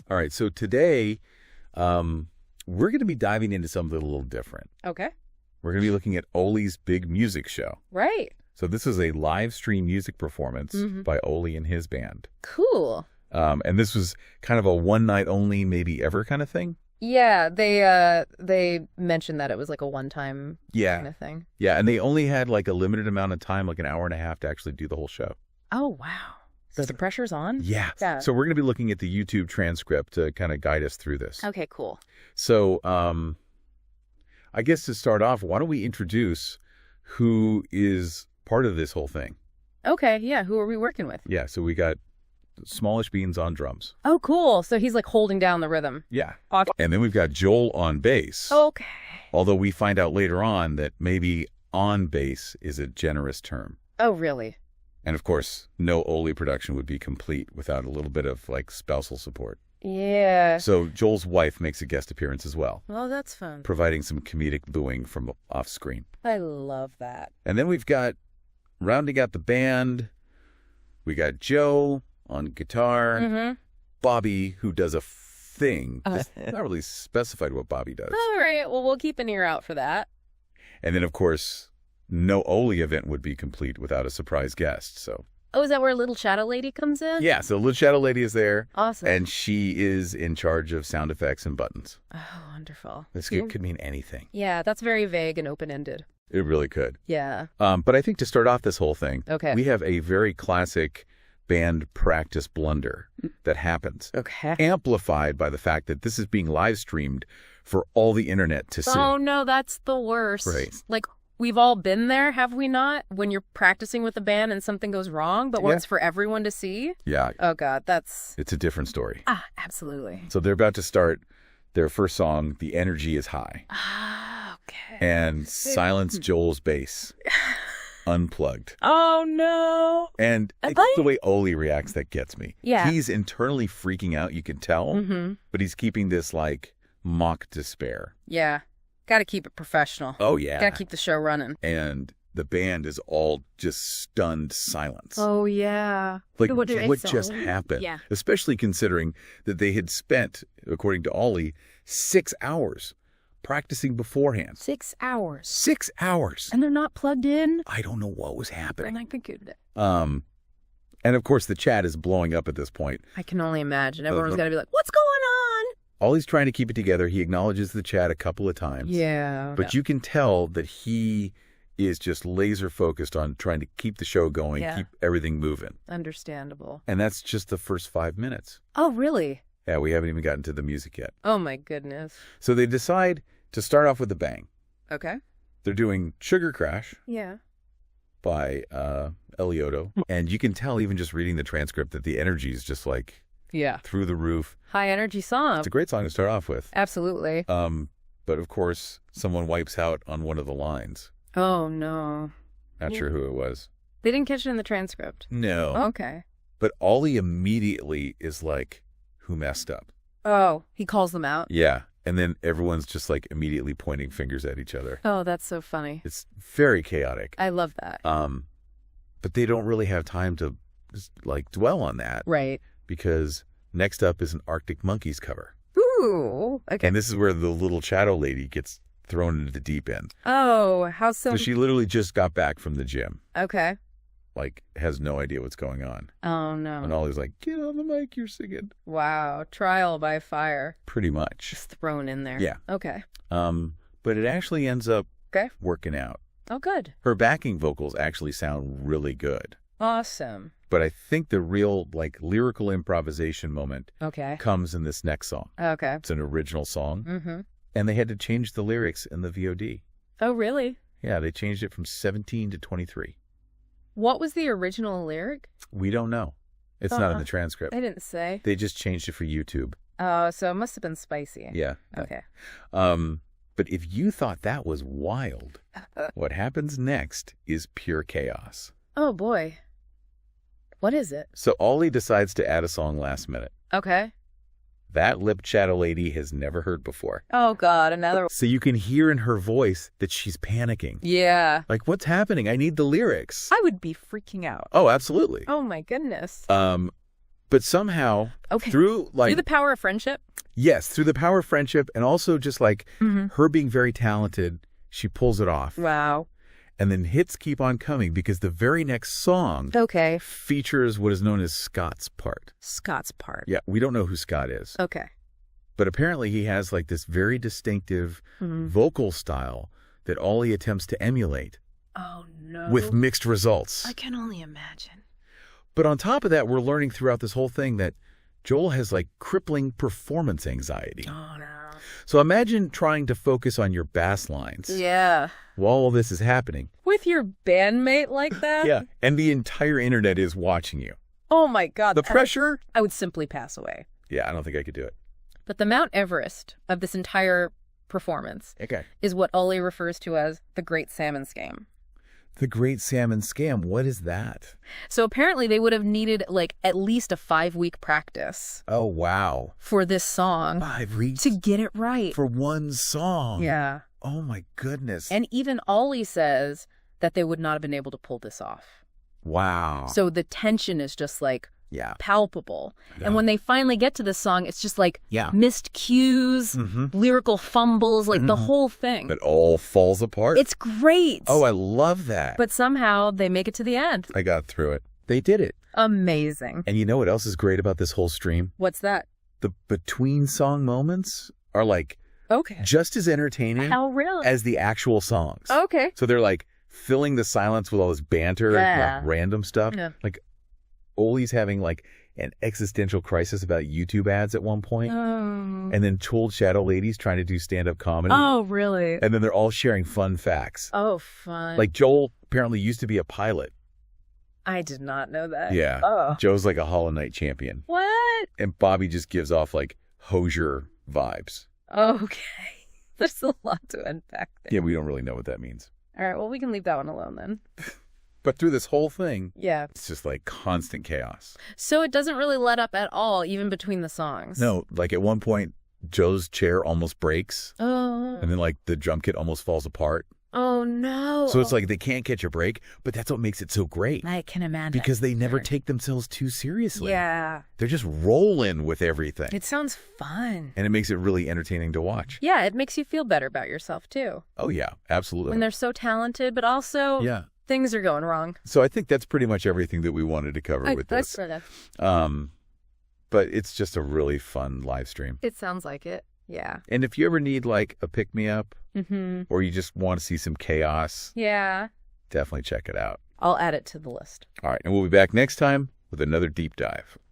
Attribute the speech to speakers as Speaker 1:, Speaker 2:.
Speaker 1: All right, so today we're going to be diving into something a little different.
Speaker 2: Okay.
Speaker 1: We're going to be looking at Oli's big music show.
Speaker 2: Right.
Speaker 1: So this is a live stream music performance by Oli and his band.
Speaker 2: Cool.
Speaker 1: And this was kind of a one night only, maybe ever kind of thing.
Speaker 2: Yeah, they mentioned that it was like a one-time kind of thing.
Speaker 1: Yeah, and they only had like a limited amount of time, like an hour and a half to actually do the whole show.
Speaker 2: Oh, wow. So the pressure's on?
Speaker 1: Yeah. So we're going to be looking at the YouTube transcript to kind of guide us through this.
Speaker 2: Okay, cool.
Speaker 1: So I guess to start off, why don't we introduce who is part of this whole thing?
Speaker 2: Okay, yeah. Who are we working with?
Speaker 1: Yeah, so we got Smallish Beans on drums.
Speaker 2: Oh, cool. So he's like holding down the rhythm.
Speaker 1: Yeah.
Speaker 2: Awesome.
Speaker 1: And then we've got Joel on bass.
Speaker 2: Okay.
Speaker 1: Although we find out later on that maybe on bass is a generous term.
Speaker 2: Oh, really?
Speaker 1: And of course, no Oli production would be complete without a little bit of like spousal support.
Speaker 2: Yeah.
Speaker 1: So Joel's wife makes a guest appearance as well.
Speaker 2: Oh, that's fun.
Speaker 1: Providing some comedic booing from off screen.
Speaker 2: I love that.
Speaker 1: And then we've got, rounding out the band, we got Joe on guitar, Bobby, who does a thing. Just not really specified what Bobby does.
Speaker 2: All right. Well, we'll keep an ear out for that.
Speaker 1: And then, of course, no Oli event would be complete without a surprise guest. So.
Speaker 2: Oh, is that where Little Shadow Lady comes in?
Speaker 1: Yeah, so Little Shadow Lady is there.
Speaker 2: Awesome.
Speaker 1: And she is in charge of sound effects and buttons.
Speaker 2: Oh, wonderful.
Speaker 1: This could mean anything.
Speaker 2: Yeah, that's very vague and open-ended.
Speaker 1: It really could.
Speaker 2: Yeah.
Speaker 1: But I think to start off this whole thing,
Speaker 2: okay,
Speaker 1: we have a very classic band practice blunder that happens.
Speaker 2: Okay.
Speaker 1: Amplified by the fact that this is being live streamed for all the internet to see.
Speaker 2: Oh, no, that's the worst.
Speaker 1: Right.
Speaker 2: Like, we've all been there, have we not? When you're practicing with a band and something goes wrong, but when it's for everyone to see?
Speaker 1: Yeah.
Speaker 2: Oh, God,
Speaker 1: It's a different story.
Speaker 2: Ah, absolutely.
Speaker 1: So they're about to start their first song, The Energy is High.
Speaker 2: Ah, okay.
Speaker 1: And silence Joel's bass. Unplugged.
Speaker 2: Oh, no.
Speaker 1: And it's the way Oli reacts that gets me.
Speaker 2: Yeah.
Speaker 1: He's internally freaking out, you can tell, but he's keeping this, like, mock despair.
Speaker 2: Yeah. Got to keep it professional.
Speaker 1: Oh, yeah.
Speaker 2: Got to keep the show running.
Speaker 1: And the band is all just stunned silence.
Speaker 2: Oh, yeah.
Speaker 1: Like, what just happened?
Speaker 2: Yeah.
Speaker 1: Especially considering that they had spent, according to Oli, 6 hours practicing beforehand.
Speaker 2: 6 hours.
Speaker 1: 6 hours.
Speaker 2: And they're not plugged in?
Speaker 1: I don't know what was happening.
Speaker 2: I think it.
Speaker 1: And of course, the chat is blowing up at this point.
Speaker 2: I can only imagine. Everyone's got to be like, what's going on?
Speaker 1: Ollie's trying to keep it together. He acknowledges the chat a couple of times.
Speaker 2: Yeah.
Speaker 1: But you can tell that he is just laser focused on trying to keep the show going, keep everything moving.
Speaker 2: Understandable.
Speaker 1: And that's just the first 5 minutes.
Speaker 2: Oh, really?
Speaker 1: Yeah, we haven't even gotten to the music yet.
Speaker 2: Oh, my goodness.
Speaker 1: So they decide to start off with a bang.
Speaker 2: Okay.
Speaker 1: They're doing Sugar Crash.
Speaker 2: Yeah.
Speaker 1: By Elioto. And you can tell even just reading the transcript that the energy is just like through the roof.
Speaker 2: High energy song.
Speaker 1: It's a great song to start off with.
Speaker 2: Absolutely.
Speaker 1: But of course, someone wipes out on one of the lines.
Speaker 2: Oh, no.
Speaker 1: Not sure who it was.
Speaker 2: They didn't catch it in the transcript.
Speaker 1: No.
Speaker 2: Okay.
Speaker 1: But Ollie immediately is like, who messed up?
Speaker 2: Oh, he calls them out?
Speaker 1: Yeah. And then everyone's just like immediately pointing fingers at each other.
Speaker 2: Oh, that's so funny.
Speaker 1: It's very chaotic.
Speaker 2: I love that.
Speaker 1: But they don't really have time to just like dwell on that.
Speaker 2: Right.
Speaker 1: Because next up is an Arctic Monkeys cover.
Speaker 2: Ooh. Okay.
Speaker 1: And this is where the Little Shadow Lady gets thrown into the deep end.
Speaker 2: Oh, how so?
Speaker 1: So she literally just got back from the gym.
Speaker 2: Okay.
Speaker 1: Like, has no idea what's going on.
Speaker 2: Oh, no.
Speaker 1: And Ollie's like, get on the mic, you're singing.
Speaker 2: Wow. Trial by fire.
Speaker 1: Pretty much.
Speaker 2: Just thrown in there.
Speaker 1: Yeah.
Speaker 2: Okay.
Speaker 1: But it actually ends up working out.
Speaker 2: Oh, good.
Speaker 1: Her backing vocals actually sound really good.
Speaker 2: Awesome.
Speaker 1: But I think the real, like, lyrical improvisation moment comes in this next song.
Speaker 2: Okay.
Speaker 1: It's an original song.
Speaker 2: Mm-hmm.
Speaker 1: And they had to change the lyrics in the VOD.
Speaker 2: Oh, really?
Speaker 1: Yeah, they changed it from 17 to 23.
Speaker 2: What was the original lyric?
Speaker 1: We don't know. It's not in the transcript.
Speaker 2: They didn't say.
Speaker 1: They just changed it for YouTube.
Speaker 2: Oh, so it must have been spicy.
Speaker 1: Yeah.
Speaker 2: Okay.
Speaker 1: But if you thought that was wild, what happens next is pure chaos.
Speaker 2: Oh, boy. What is it?
Speaker 1: So Ollie decides to add a song last minute.
Speaker 2: Okay.
Speaker 1: That lip shadow lady has never heard before.
Speaker 2: Oh, God, another.
Speaker 1: So you can hear in her voice that she's panicking.
Speaker 2: Yeah.
Speaker 1: Like, what's happening? I need the lyrics.
Speaker 2: I would be freaking out.
Speaker 1: Oh, absolutely.
Speaker 2: Oh, my goodness.
Speaker 1: But somehow,
Speaker 2: Okay.
Speaker 1: through
Speaker 2: the power of friendship?
Speaker 1: Yes, through the power of friendship and also just like her being very talented, she pulls it off.
Speaker 2: Wow.
Speaker 1: And then hits keep on coming because the very next song features what is known as Scott's part.
Speaker 2: Scott's part.
Speaker 1: Yeah, we don't know who Scott is.
Speaker 2: Okay.
Speaker 1: But apparently he has like this very distinctive vocal style that Ollie attempts to emulate.
Speaker 2: Oh, no.
Speaker 1: With mixed results.
Speaker 2: I can only imagine.
Speaker 1: But on top of that, we're learning throughout this whole thing that Joel has like crippling performance anxiety.
Speaker 2: Oh, no.
Speaker 1: So imagine trying to focus on your bass lines.
Speaker 2: Yeah.
Speaker 1: While all this is happening.
Speaker 2: With your bandmate like that?
Speaker 1: Yeah. And the entire internet is watching you.
Speaker 2: Oh, my God.
Speaker 1: The pressure?
Speaker 2: I would simply pass away.
Speaker 1: Yeah, I don't think I could do it.
Speaker 2: But the Mount Everest of this entire performance is what Ollie refers to as the Great Salmon Scam.
Speaker 1: The Great Salmon Scam. What is that?
Speaker 2: So apparently they would have needed like at least a 5-week practice.
Speaker 1: Oh, wow.
Speaker 2: For this song.
Speaker 1: 5 weeks?
Speaker 2: To get it right.
Speaker 1: For one song.
Speaker 2: Yeah.
Speaker 1: Oh, my goodness.
Speaker 2: And even Ollie says that they would not have been able to pull this off.
Speaker 1: Wow.
Speaker 2: So the tension is just like palpable. And when they finally get to this song, it's just like missed cues, lyrical fumbles, like the whole thing.
Speaker 1: It all falls apart.
Speaker 2: It's great.
Speaker 1: Oh, I love that.
Speaker 2: But somehow they make it to the end.
Speaker 1: I got through it. They did it.
Speaker 2: Amazing.
Speaker 1: And you know what else is great about this whole stream?
Speaker 2: What's that?
Speaker 1: The between song moments are like just as entertaining as the actual songs.
Speaker 2: Okay.
Speaker 1: So they're like filling the silence with all this banter and like, random stuff. Yeah. Like Ollie's having like an existential crisis about YouTube ads at one point. Oh. And then Told Shadow Lady's trying to do stand-up comedy.
Speaker 2: Oh, really?
Speaker 1: And then they're all sharing fun facts.
Speaker 2: Oh, fun.
Speaker 1: Like Joel apparently used to be a pilot.
Speaker 2: I did not know that.
Speaker 1: Yeah. Oh. Joe's like a Hollow Knight champion.
Speaker 2: What?
Speaker 1: And Bobby just gives off like Hosier vibes.
Speaker 2: Okay. There's a lot to unpack there.
Speaker 1: Yeah, we don't really know what that means.
Speaker 2: All right, well, we can leave that one alone then.
Speaker 1: But through this whole thing,
Speaker 2: it's
Speaker 1: just like constant chaos.
Speaker 2: So it doesn't really let up at all, even between the songs.
Speaker 1: No, like at one point, Joe's chair almost breaks.
Speaker 2: Oh.
Speaker 1: And then like the drum kit almost falls apart.
Speaker 2: Oh, no.
Speaker 1: So it's like they can't catch a break, but that's what makes it so great.
Speaker 2: I can imagine.
Speaker 1: Because they never take themselves too seriously.
Speaker 2: Yeah.
Speaker 1: They're just rolling with everything.
Speaker 2: It sounds fun.
Speaker 1: And it makes it really entertaining to watch.
Speaker 2: Yeah, it makes you feel better about yourself, too.
Speaker 1: Oh, yeah, absolutely.
Speaker 2: When they're so talented, but also things are going wrong.
Speaker 1: So I think that's pretty much everything that we wanted to cover with this. But it's just a really fun live stream.
Speaker 2: It sounds like it. Yeah.
Speaker 1: And if you ever need like a pick-me-up or you just want to see some chaos, definitely check it out.
Speaker 2: I'll add it to the list.
Speaker 1: All right. And we'll be back next time with another deep dive.